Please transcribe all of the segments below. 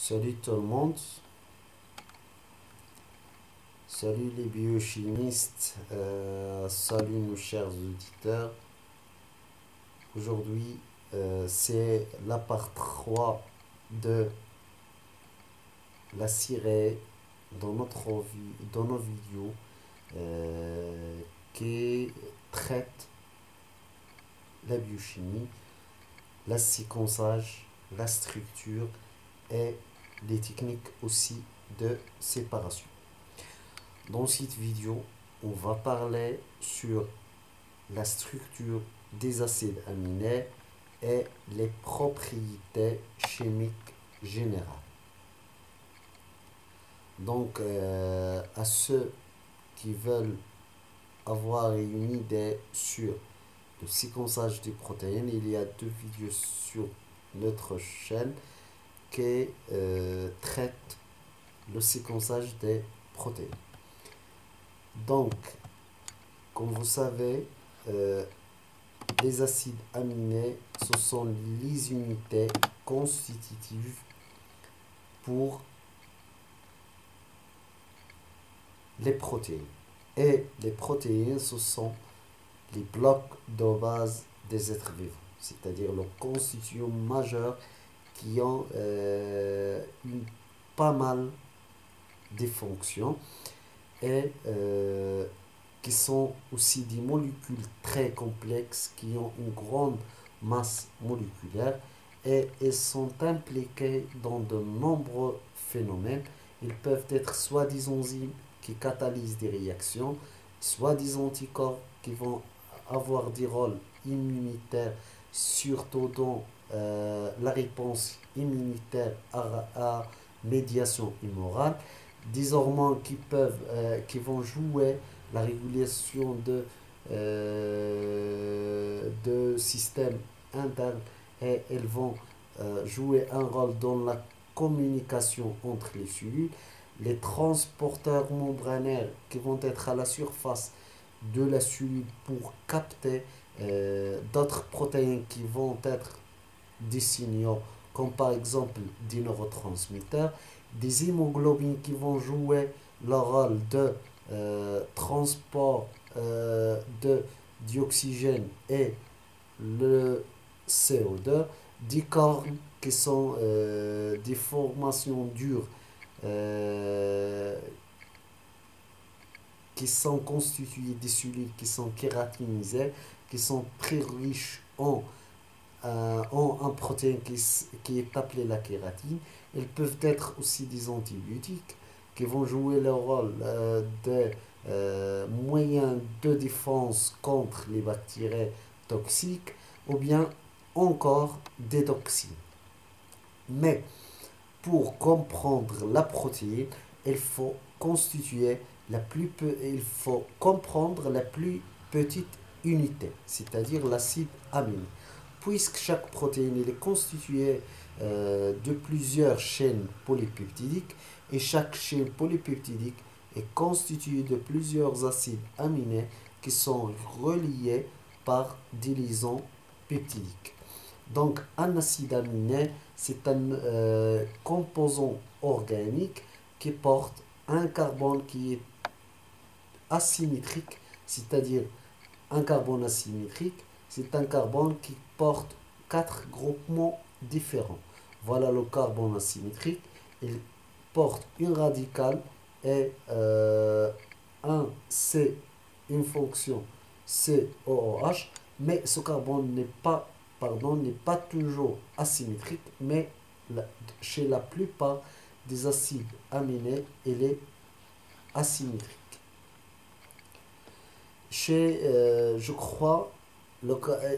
Salut tout le monde, salut les biochimistes, salut nos chers auditeurs. Aujourd'hui, c'est la part 3 de la série dans nos vidéos qui traite la biochimie, la séquençage, la structure et les techniques aussi de séparation. Dans cette vidéo, on va parler sur la structure des acides aminés et les propriétés chimiques générales. Donc, à ceux qui veulent avoir une idée sur le séquençage des protéines, il y a deux vidéos sur notre chaîne qui traitent le séquençage des protéines. Donc, comme vous savez, les acides aminés, ce sont les unités constitutives pour les protéines. Et les protéines, ce sont les blocs de base des êtres vivants, c'est-à-dire leurs constituants majeurs qui ont pas mal de fonctions et qui sont aussi des molécules très complexes qui ont une grande masse moléculaire et elles sont impliquées dans de nombreux phénomènes. Ils peuvent être soit des enzymes qui catalysent des réactions, soit des anticorps qui vont avoir des rôles immunitaires, surtout dans la réponse immunitaire à médiation immorale, des hormones qui vont jouer la régulation de systèmes internes et elles vont jouer un rôle dans la communication entre les cellules, les transporteurs membranaires qui vont être à la surface de la cellule pour capter d'autres protéines qui vont être des signaux comme par exemple des neurotransmetteurs, des hémoglobines qui vont jouer le rôle de transport de dioxygène et le CO2, des cornes qui sont des formations dures qui sont constituées des cellules qui sont kératinisées, qui sont très riches en un protéine qui est appelée la kératine. Elles peuvent être aussi des antibiotiques qui vont jouer le rôle de moyens de défense contre les bactéries toxiques ou bien encore des toxines. Mais pour comprendre la protéine, il faut comprendre la plus petite unité, c'est-à-dire l'acide aminé. Puisque chaque protéine est constituée de plusieurs chaînes polypeptidiques et chaque chaîne polypeptidique est constituée de plusieurs acides aminés qui sont reliés par des liaisons peptidiques. Donc un acide aminé, c'est un composant organique qui porte un carbone qui est asymétrique, c'est-à-dire un carbone asymétrique, c'est un carbone qui porte 4 groupements différents. Voilà le carbone asymétrique. Il porte une radicale et une fonction COOH, mais ce carbone n'est pas toujours asymétrique, mais chez la plupart des acides aminés, il est asymétrique. Je crois,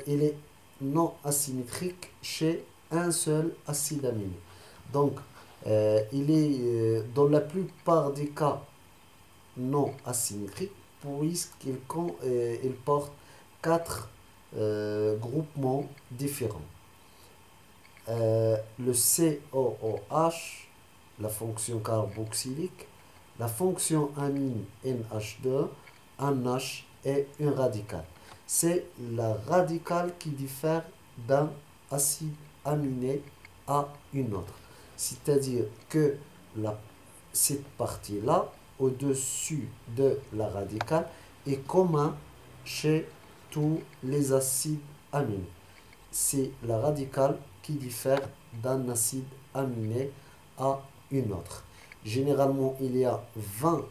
il est non asymétrique chez un seul acide aminé. Donc, il est dans la plupart des cas non asymétrique puisqu'il porte 4 groupements différents. Le COOH, la fonction carboxylique, la fonction amine NH2, un H et une radicale. C'est la radicale qui diffère d'un acide aminé à une autre. c'est-à-dire que cette partie-là, au-dessus de la radicale, est commun chez tous les acides aminés. C'est la radicale qui diffère d'un acide aminé à une autre. Généralement, il y a 20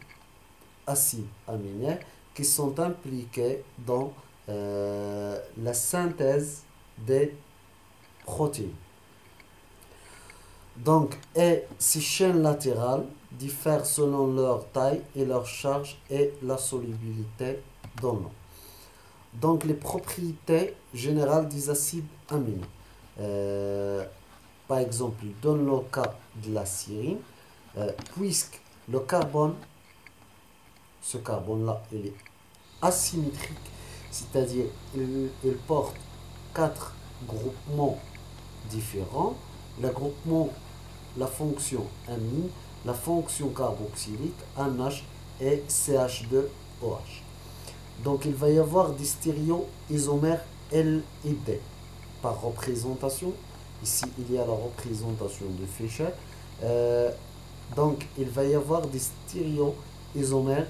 acides aminés qui sont impliqués dans la synthèse des protéines. Donc, ces chaînes latérales diffèrent selon leur taille et leur charge et la solubilité dans l'eau. Donc, les propriétés générales des acides aminés. Par exemple, dans le cas de la sérine, puisque le carbone, ce carbone-là, il est asymétrique, c'est-à-dire il porte 4 groupements différents. Le groupement, la fonction amine, la fonction carboxylique, NH et CH2OH. Donc il va y avoir des stéréoisomères L et D par représentation. Ici il y a la représentation de Fischer. Donc il va y avoir des stéréoisomères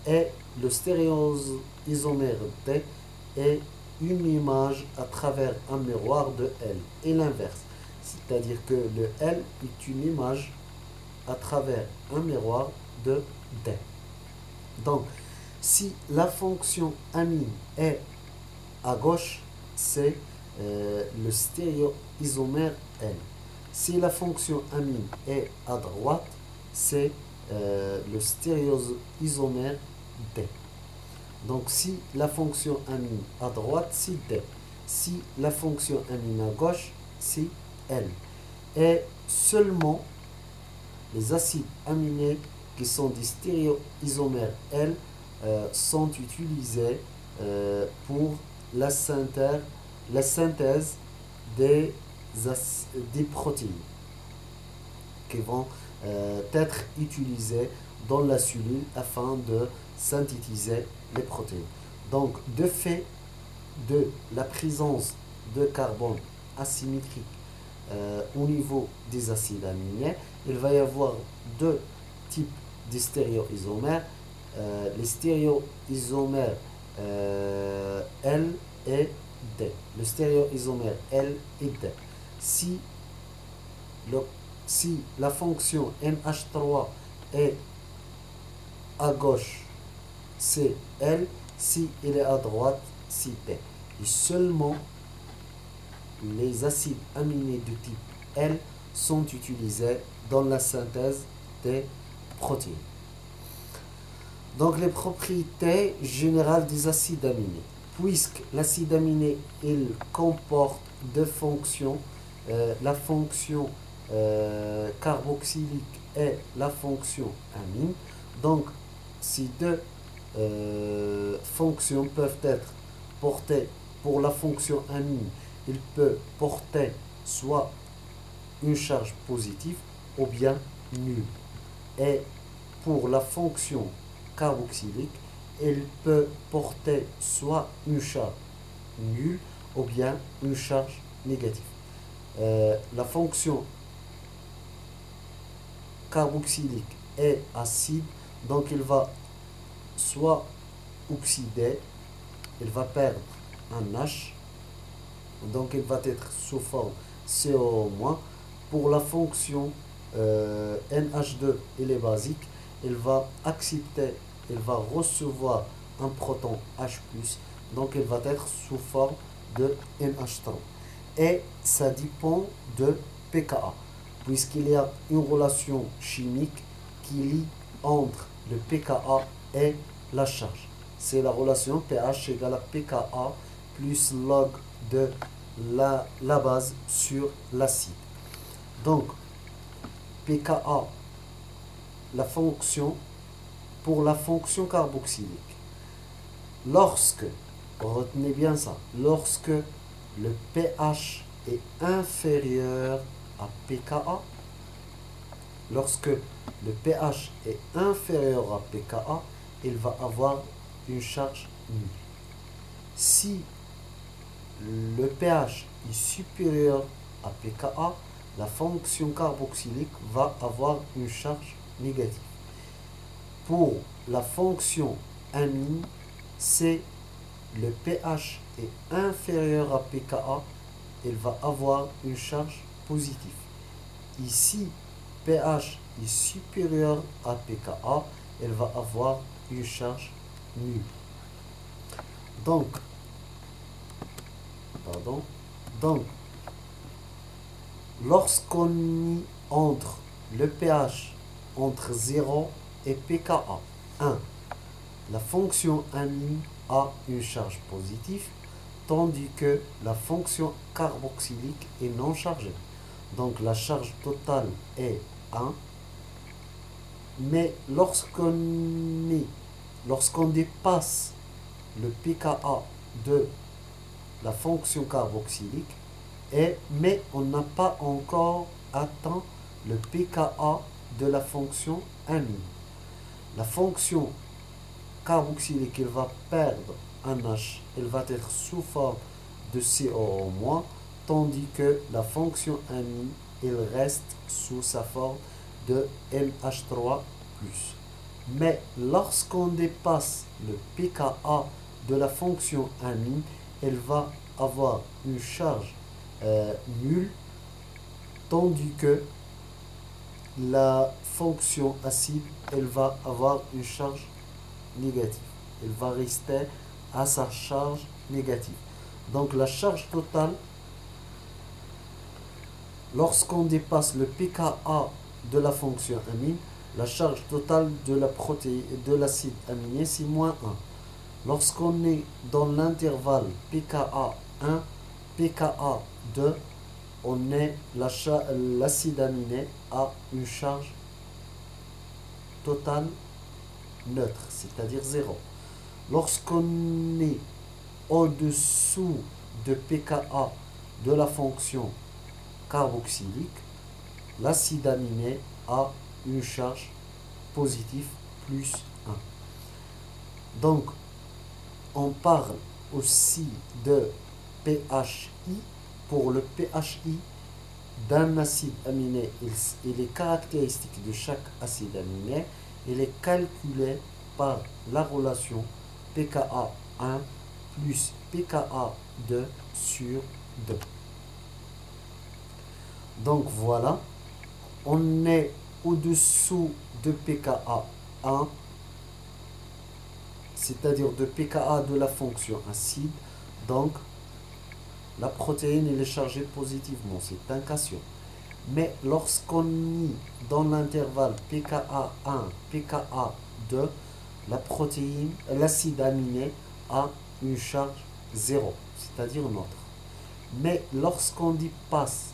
et le stéréoisomère D est une image à travers un miroir de L et l'inverse. C'est-à-dire que le L est une image à travers un miroir de D. Donc, si la fonction amine est à gauche, c'est le stéréoisomère L. Si la fonction amine est à droite, c'est le stéréoisomère D. Donc, si la fonction amine à droite, c'est D. Si la fonction amine à gauche, c'est L. Et seulement les acides aminés qui sont des stéréoisomères L sont utilisés pour la synthèse des protéines qui vont être utilisées dans la cellule afin de synthétiser les protéines. Donc, de fait de la présence de carbone asymétrique au niveau des acides aminés, il va y avoir deux types de stéréoisomères. Les stéréoisomères L et D. Le stéréoisomère L et D. Si la fonction NH3 est à gauche, c'est L. Si elle est à droite, c'est D. Et seulement les acides aminés de type L sont utilisés dans la synthèse des protéines. Donc les propriétés générales des acides aminés. Puisque l'acide aminé il comporte deux fonctions, la fonction carboxylique et la fonction amine. Donc ces deux fonctions peuvent être portées. Pour la fonction amine, il peut porter soit une charge positive ou bien nulle. Et pour la fonction carboxylique, il peut porter soit une charge nulle ou bien une charge négative. La fonction carboxylique est acide, donc il va soit oxyder, il va perdre un H, donc il va être sous forme CO-. Pour la fonction NH2, il est basique, il va accepter, il va recevoir un proton H+, donc il va être sous forme de NH3. Et ça dépend de pKa, puisqu'il y a une relation chimique qui lie entre le pKa et la charge. C'est la relation pH égale à pKa plus log de la base sur l'acide. Donc, pKa, la fonction, pour la fonction carboxylique, lorsque, retenez bien ça, lorsque le pH est inférieur à pKa, lorsque le pH est inférieur à pKa, il va avoir une charge nulle. Si le pH est supérieur à pKa, la fonction carboxylique va avoir une charge négative. Pour la fonction amine, c'est le pH est inférieur à pKa, elle va avoir une charge positive. Ici, pH est supérieur à pKa, elle va avoir une charge nulle. Donc, lorsqu'on y entre le pH entre 0 et pKa 1, la fonction amine a une charge positive, tandis que la fonction carboxylique est non chargée. Donc la charge totale est 1, mais lorsqu'on dépasse le pKa de la fonction carboxylique, mais on n'a pas encore atteint le pKa de la fonction amine. La fonction carboxylique, elle va perdre un H, elle va être sous forme de CO-, tandis que la fonction amine, elle reste sous sa forme de NH3+. Mais lorsqu'on dépasse le pKa de la fonction amine, elle va avoir une charge nulle, tandis que la fonction acide, elle va avoir une charge négative. Elle va rester à sa charge négative. Donc la charge totale, lorsqu'on dépasse le pKa de la fonction amine, la charge totale de la protéine de l'acide aminé, c'est -1. Lorsqu'on est dans l'intervalle pKa 1, pKa 2, l'acide aminé a une charge totale neutre, c'est-à-dire 0. Lorsqu'on est au-dessous de pKa de la fonction carboxylique, l'acide aminé a une charge positive +1. Donc, on parle aussi de pHi. Pour le pHi d'un acide aminé et les caractéristiques de chaque acide aminé, il est calculé par la relation pKa1 plus pKa2 sur 2. Donc voilà, on est au-dessous de pKa1, c'est-à-dire de pKa de la fonction acide. Donc la protéine elle est chargée positivement, c'est un cation. Mais lorsqu'on est dans l'intervalle pKa1, pKa2, la protéine, l'acide aminé a une charge 0, c'est-à-dire neutre. Mais lorsqu'on dépasse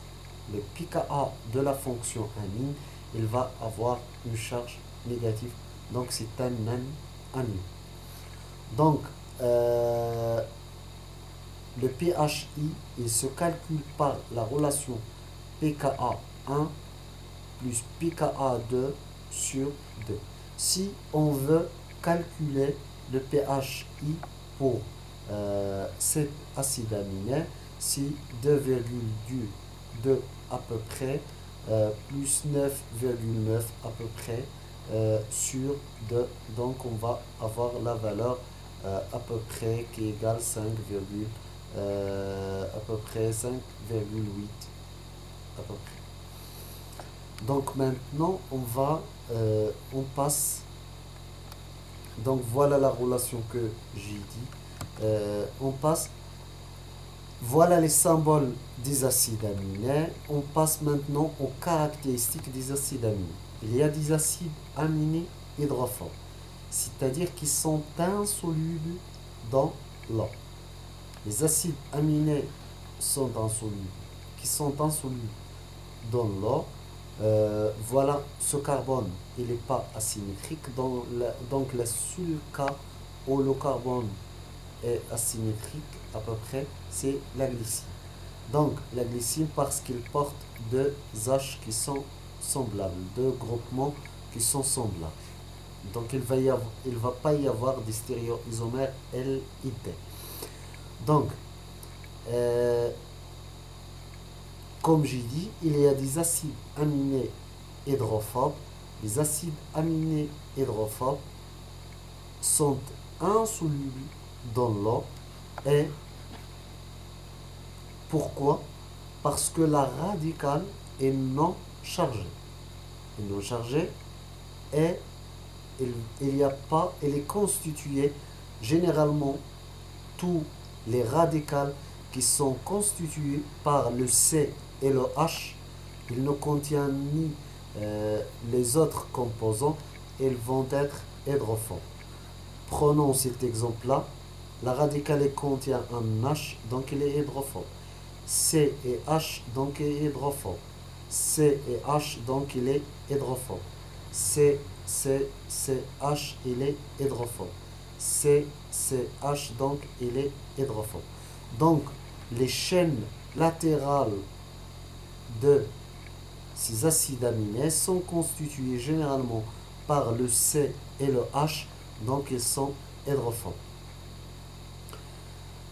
le pKa de la fonction amine, il va avoir une charge négative. Donc c'est un amine. Donc le pHi, il se calcule par la relation pKa1 plus pKa2 sur 2. Si on veut calculer le pHi pour cet acide aminé, c'est 2,2 à peu près plus 9,9 à peu près sur 2. Donc on va avoir la valeur à peu près qui égale 5, à peu près 5,8 à peu près. Donc maintenant on passe. Donc voilà la relation que j'ai dit. On passe. Voilà les symboles des acides aminés. On passe maintenant aux caractéristiques des acides aminés. Il y a des acides aminés hydrophobes, c'est-à-dire qui sont insolubles dans l'eau. Les acides aminés qui sont insolubles dans l'eau. Voilà, ce carbone, il n'est pas asymétrique. Donc le seul cas où le carbone est asymétrique à peu près, c'est la glycine. Donc la glycine, parce qu'il porte deux H qui sont semblables, deux groupements qui sont semblables. Donc il va pas y avoir des stéréoisomères LIT. Donc Comme j'ai dit, il y a des acides aminés hydrophobes. Les acides aminés hydrophobes sont insolubles dans l'eau. Et pourquoi? Parce que la radicale est non chargée. Est non chargée et il y a pas, elle est constituée généralement tous les radicales qui sont constitués par le C et le H, ils ne contiennent ni les autres composants, ils vont être hydrophobes. Prenons cet exemple-là. La radicale contient un H, donc il est hydrophobe. C et H, donc il est hydrophobe. C et H, donc il est hydrophobe. C, H, il est hydrophobe. C, H, donc il est hydrophobe. Donc, les chaînes latérales de ces acides aminés sont constituées généralement par le C et le H, donc ils sont hydrophobes.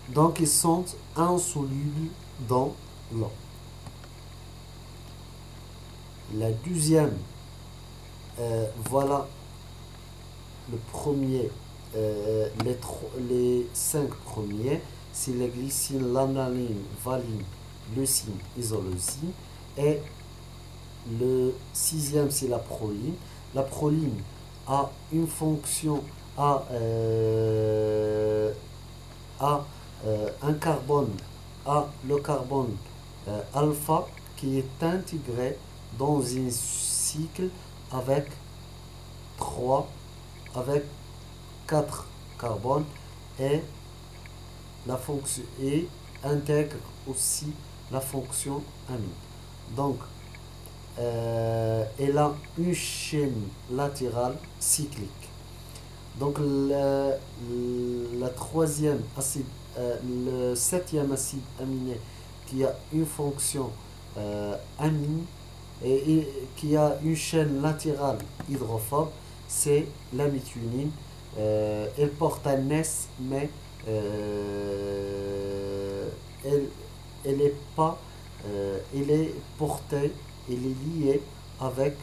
Donc ils sont insolubles dans l'eau. La deuxième, voilà le premier, les cinq premiers, c'est la glycine, l'analine, valine, leucine, isoleucine. Et le sixième, c'est la proline. La proline a une fonction, a un carbone, a le carbone alpha qui est intégré dans un cycle avec 3, avec 4 carbones et la fonction et intègre aussi la fonction amine. Donc, elle a une chaîne latérale cyclique. Donc, la troisième acide, le septième acide aminé qui a une fonction amine et qui a une chaîne latérale hydrophobe, c'est la méthionine. Elle porte un S, mais elle est pas, elle est portée, elle est liée avec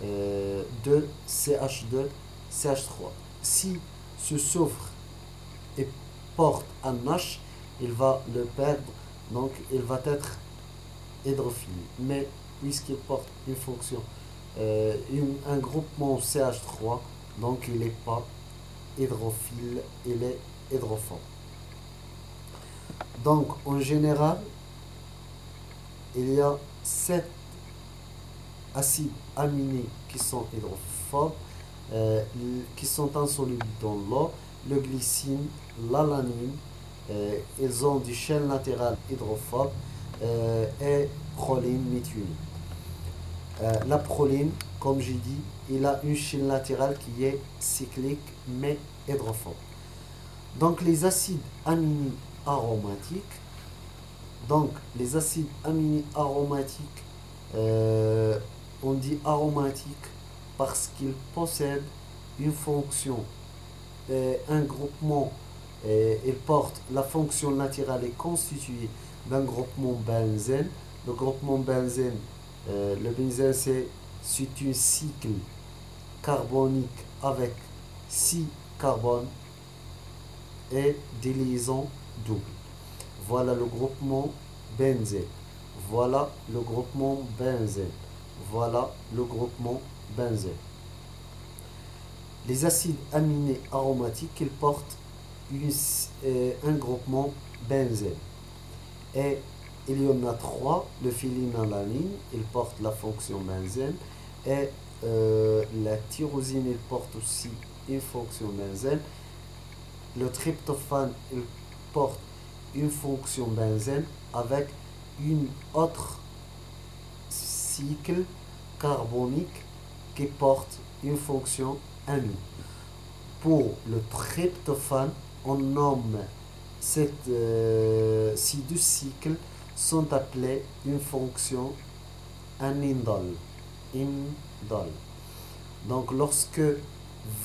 2 CH2, CH3. Si ce soufre et porte un H, il va le perdre, donc il va être hydrophile. Mais puisqu'il porte une fonction, un groupement CH3, donc il n'est pas hydrophile, il est hydrophobe. Donc en général, il y a 7 acides aminés qui sont hydrophobes, qui sont insolubles dans l'eau. Le glycine, l'alanine, ils ont des chaînes latérales hydrophobes et proline, méthionine. La proline, comme j'ai dit, il a une chaîne latérale qui est cyclique mais hydrophobe. Donc les acides aminés aromatiques, on dit aromatiques parce qu'ils possèdent une fonction, un groupement, ils portent la fonction latérale est constituée d'un groupement benzène. Le groupement benzène, le benzène c'est un cycle carbonique avec 6 carbones et des liaisons doubles. Voilà le groupement benzène. Voilà le groupement benzène. Voilà le groupement benzène. Les acides aminés aromatiques, ils portent un groupement benzène. Et il y en a 3. Le phénylalanine, il porte la fonction benzène. Et la tyrosine, il porte aussi une fonction benzène. Le tryptophane, il porte une fonction benzène avec une autre cycle carbonique qui porte une fonction amine. Pour le tryptophane, on nomme ces deux cycles sont appelés une fonction indole. Donc lorsque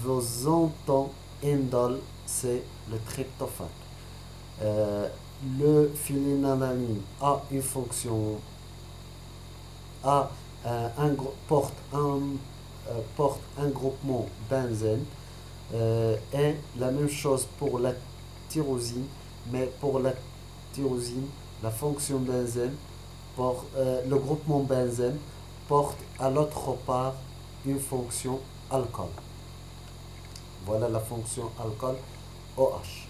vous entendez indole, c'est le tryptophane. Le phénylalanine a une fonction porte un groupement benzène. Et la même chose pour la tyrosine, mais pour la tyrosine, la fonction benzène, le groupement benzène porte à l'autre part une fonction alcool. Voilà la fonction alcool OH.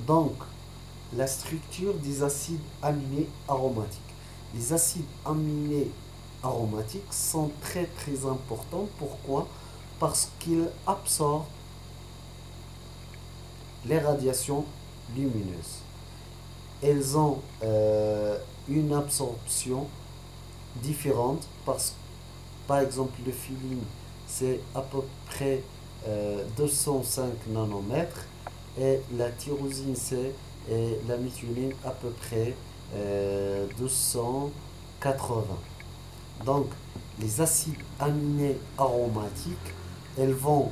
Donc, la structure des acides aminés aromatiques. Les acides aminés aromatiques sont très très importants. Pourquoi? Parce qu'ils absorbent les radiations lumineuses. Elles ont une absorption différente parce par exemple le filine c'est à peu près 205 nanomètres et la tyrosine c'est et la méthionine à peu près 280. Donc les acides aminés aromatiques elles vont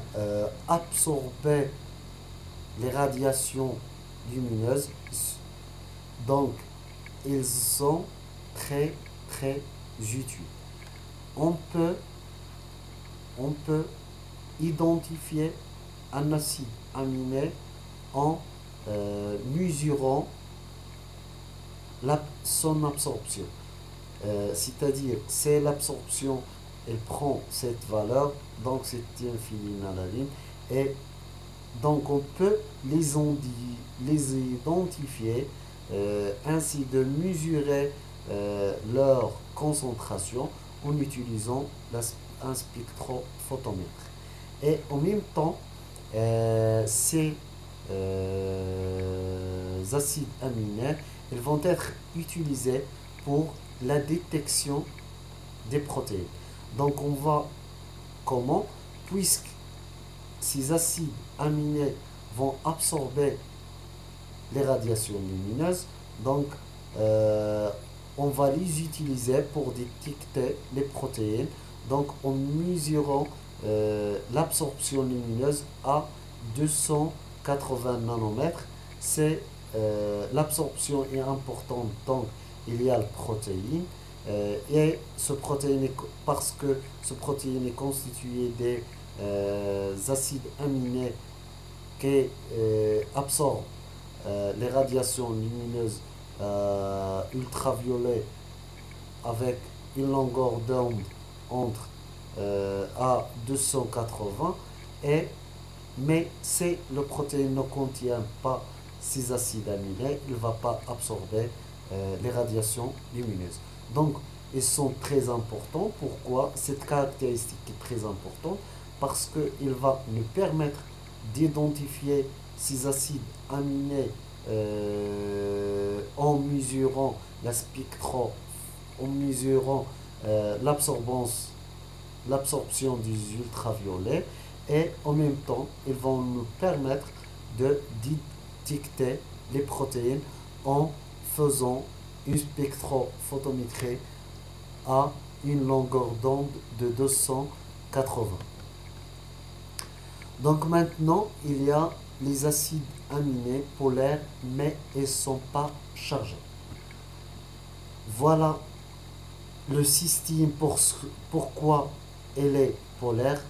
absorber les radiations lumineuses, donc ils sont très très utiles. On peut, on peut identifier un acide aminé en mesurant son absorption. C'est-à-dire, c'est l'absorption, elle prend cette valeur, donc c'est une phénylalanine, et donc on peut les identifier, ainsi de mesurer leur concentration en utilisant un spectrophotomètre. Et en même temps, ces acides aminés ils vont être utilisés pour la détection des protéines. Donc on va comment? Puisque ces acides aminés vont absorber les radiations lumineuses, donc on va les utiliser pour détecter les protéines, donc en mesurant l'absorption lumineuse à 280 nanomètres. C'est l'absorption est importante, donc il y a la protéine et parce que ce protéine est constitué des acides aminés qui absorbent les radiations lumineuses ultraviolettes avec une longueur d'onde entre à 280 mais si le protéine ne contient pas ces acides aminés, il ne va pas absorber les radiations lumineuses. Donc, ils sont très importants. Pourquoi? Cette caractéristique est très importante parce qu'il va nous permettre d'identifier ces acides aminés en mesurant en mesurant l'absorption des ultraviolets, et en même temps, ils vont nous permettre de détecter les protéines en faisant une spectrophotométrie à une longueur d'onde de 280. Donc maintenant, il y a les acides aminés polaires, mais ils ne sont pas chargés. Voilà le cystine, pourquoi elle est polaire,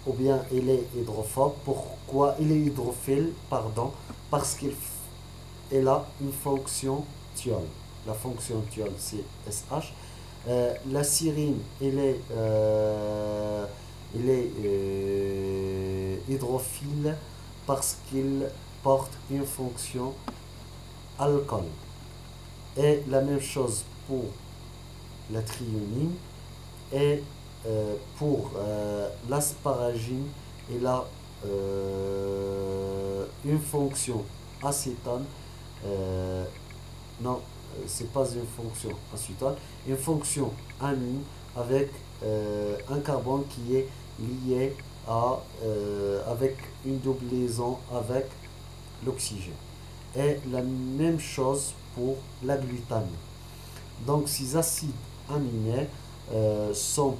ou bien il est hydrophobe. Pourquoi il est hydrophile? Pardon, parce qu'il a une fonction thiol. La fonction thiol, c'est SH. La sérine, il est hydrophile parce qu'il porte une fonction alcool. Et la même chose pour la thréonine. Et pour l'asparagine, il a une fonction acétone. Non, c'est pas une fonction acétone, une fonction amine avec un carbone qui est lié avec une double liaison avec l'oxygène. Et la même chose pour la glutamine. Donc ces acides aminés sont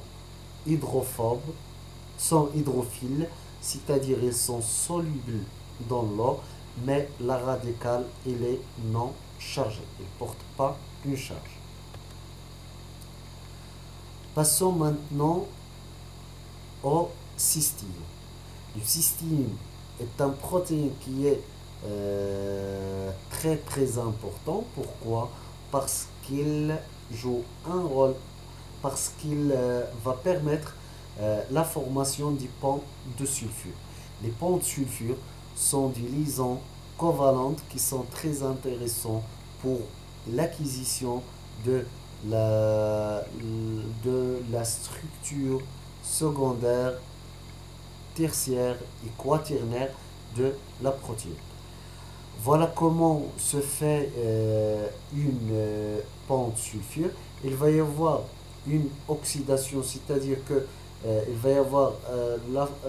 hydrophobes, sont hydrophiles, c'est-à-dire ils sont solubles dans l'eau, mais la radicale, elle est non chargée. Elle ne porte pas une charge. Passons maintenant au cystine. Le cystine est un protéine qui est très très important. Pourquoi? Parce qu'il joue un rôle, parce qu'il va permettre la formation des ponts de sulfure. Les ponts de sulfure sont des liaisons covalentes qui sont très intéressants pour l'acquisition de la structure secondaire, tertiaire et quaternaire de la protéine. Voilà comment se fait une pente sulfure. Il va y avoir une oxydation, c'est-à-dire que il va y avoir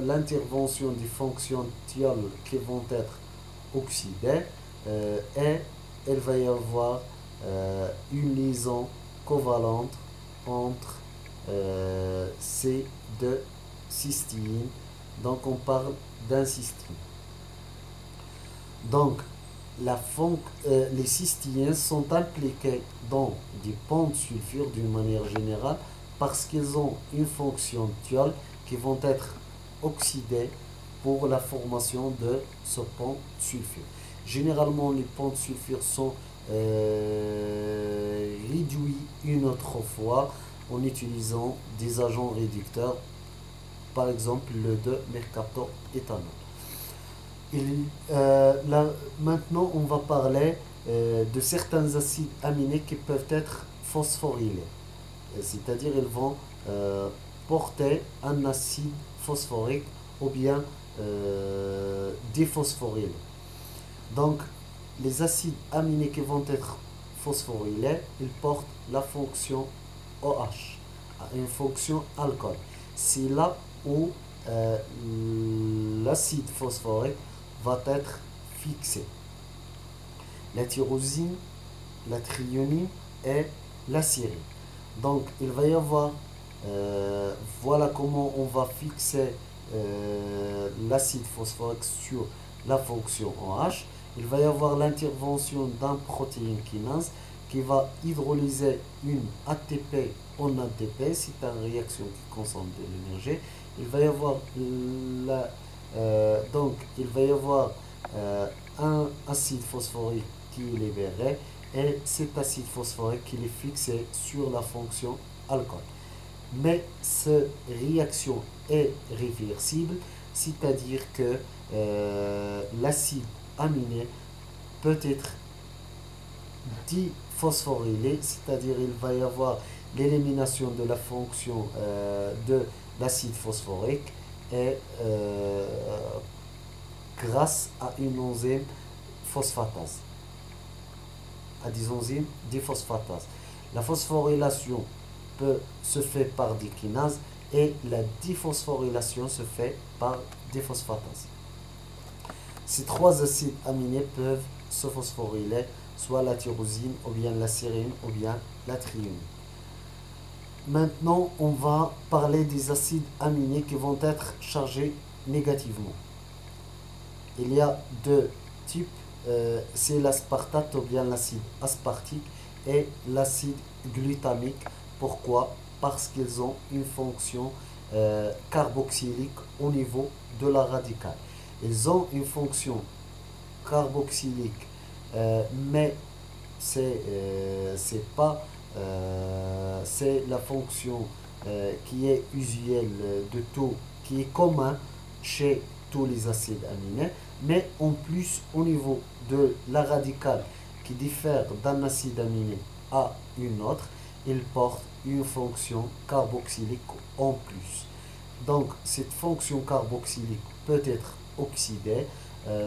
l'intervention des fonctions thiols qui vont être oxydées et il va y avoir une liaison covalente entre ces deux cystine. Donc on parle d'un cystine. Donc les cystiens sont impliqués dans des ponts de sulfure d'une manière générale parce qu'ils ont une fonction thiol qui vont être oxydés pour la formation de ce pont de sulfure. Généralement, les ponts de sulfure sont réduits une autre fois en utilisant des agents réducteurs, par exemple le 2-mercaptoéthanol. Maintenant, on va parler de certains acides aminés qui peuvent être phosphorylés. C'est-à-dire, ils vont porter un acide phosphorique ou bien déphosphorylé. Donc, les acides aminés qui vont être phosphorylés, ils portent la fonction OH, une fonction alcool. C'est là où l'acide phosphorique va être fixé. La tyrosine, la thréonine et la sérine. Donc, il va y avoir, voilà comment on va fixer l'acide phosphorique sur la fonction OH. Il va y avoir l'intervention d'un protéine kinase qui va hydrolyser une ATP en ATP. C'est une réaction qui consomme de l'énergie. Il va y avoir il va y avoir un acide phosphorique qui est libéré et cet acide phosphorique qui est fixé sur la fonction alcool. Mais cette réaction est réversible, c'est-à-dire que l'acide aminé peut être diphosphorylé, c'est-à-dire il va y avoir l'élimination de la fonction de l'acide phosphorique et grâce à une enzyme phosphatase, à des enzymes diphosphatase. La phosphorylation se fait par des kinases et la diphosphorylation se fait par des phosphatases. Ces trois acides aminés peuvent se phosphoryler, soit la tyrosine, ou bien la sérine, ou bien la thréonine. Maintenant, on va parler des acides aminés qui vont être chargés négativement. Il y a deux types, c'est l'aspartate ou bien l'acide aspartique et l'acide glutamique. Pourquoi? Parce qu'ils ont une fonction carboxylique au niveau de la radicale. Ils ont une fonction carboxylique, mais c'est la fonction qui est usuelle de tout, qui est commun chez tous les acides aminés, mais en plus au niveau de la radicale qui diffère d'un acide aminé à une autre, il porte une fonction carboxylique en plus. Donc cette fonction carboxylique peut être oxydée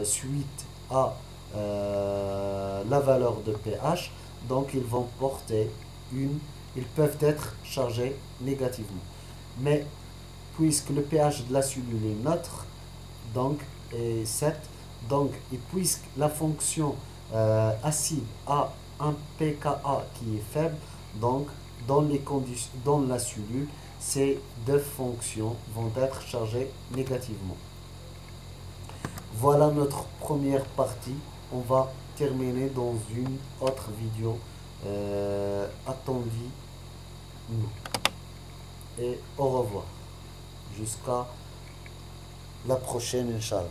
suite à la valeur de pH, donc ils vont porter ils peuvent être chargés négativement. Mais puisque le pH de la cellule est neutre, donc est 7, donc, et puisque la fonction acide a un pKa qui est faible, donc dans la cellule, ces deux fonctions vont être chargées négativement. Voilà notre première partie. On va terminer dans une autre vidéo. Attendez-nous. Et au revoir. Jusqu'à la prochaine, Inch'Allah.